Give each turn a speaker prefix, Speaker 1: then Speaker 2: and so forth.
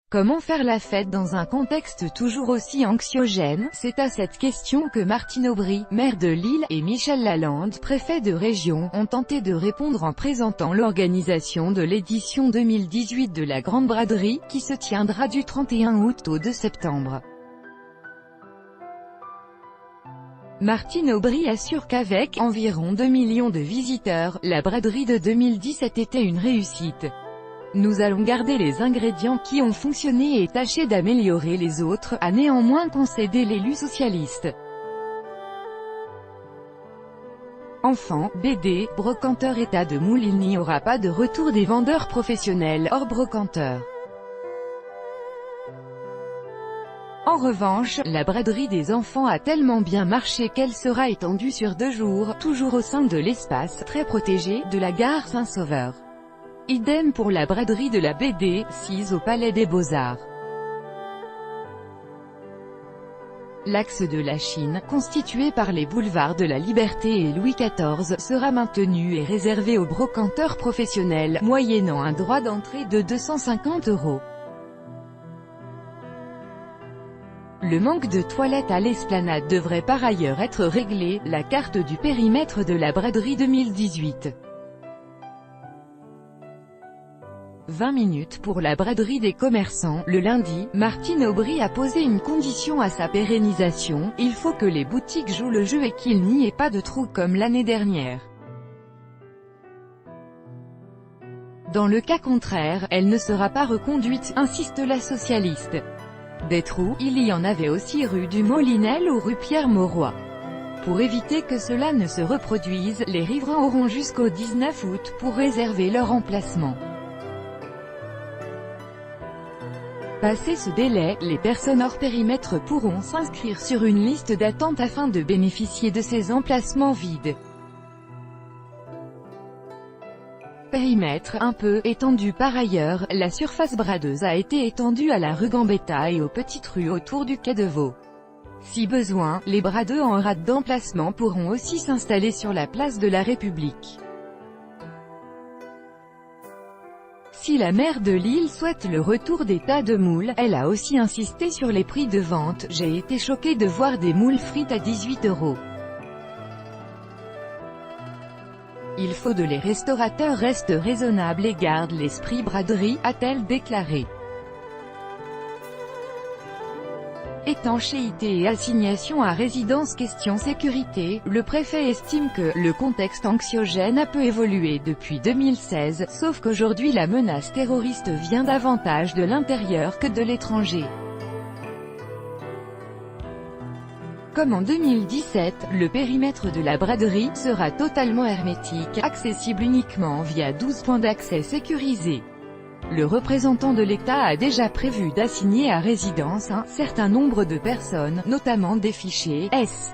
Speaker 1: Comment faire la fête dans un contexte toujours aussi anxiogène? C'est à cette question que Martine Aubry, maire de Lille, et Michel Lalande, préfet de région, ont tenté de répondre en présentant l'organisation de l'édition 2018 de la Grande Braderie, qui se tiendra du 31 août au 2 septembre. Martine Aubry assure qu'avec environ 2 millions de visiteurs, la braderie de 2017 était une réussite. Nous allons garder les ingrédients qui ont fonctionné et tâcher d'améliorer les autres, a néanmoins concédé l'élu socialiste. Enfants, BD, brocanteurs et tas de moules. Il n'y aura pas de retour des vendeurs professionnels hors brocanteurs. En revanche, la braderie des enfants a tellement bien marché qu'elle sera étendue sur 2 jours, toujours au sein de l'espace, très protégé, de la gare Saint-Sauveur. Idem pour la braderie de la BD, sise au Palais des Beaux-Arts. L'axe de la Chine, constitué par les boulevards de la Liberté et Louis XIV, sera maintenu et réservé aux brocanteurs professionnels, moyennant un droit d'entrée de 250 €. Le manque de toilettes à l'esplanade devrait par ailleurs être réglé. La carte du périmètre de la braderie 2018. 20 minutes pour la braderie des commerçants. Le lundi, Martine Aubry a posé une condition à sa pérennisation: il faut que les boutiques jouent le jeu et qu'il n'y ait pas de trous comme l'année dernière. Dans le cas contraire, elle ne sera pas reconduite, insiste la socialiste. Des trous, il y en avait aussi rue du Molinel ou rue Pierre-Mauroy. Pour éviter que cela ne se reproduise, les riverains auront jusqu'au 19 août pour réserver leur emplacement. Passé ce délai, les personnes hors périmètre pourront s'inscrire sur une liste d'attente afin de bénéficier de ces emplacements vides. Périmètre un peu étendu. Par ailleurs, la surface bradeuse a été étendue à la rue Gambetta et aux petites rues autour du quai de Vaud. Si besoin, les bradeux en rade d'emplacement pourront aussi s'installer sur la place de la République. Si la maire de Lille souhaite le retour des tas de moules, elle a aussi insisté sur les prix de vente. J'ai été choquée de voir des moules frites à 18 €. Il faut que les restaurateurs restent raisonnables et gardent l'esprit braderie, a-t-elle déclaré. Étanchéité et assignation à résidence. Question sécurité. Le préfet estime que le contexte anxiogène a peu évolué depuis 2016, sauf qu'aujourd'hui la menace terroriste vient davantage de l'intérieur que de l'étranger. Comme en 2017, le périmètre de la braderie sera totalement hermétique, accessible uniquement via 12 points d'accès sécurisés. Le représentant de l'État a déjà prévu d'assigner à résidence un certain nombre de personnes, notamment des fichés S.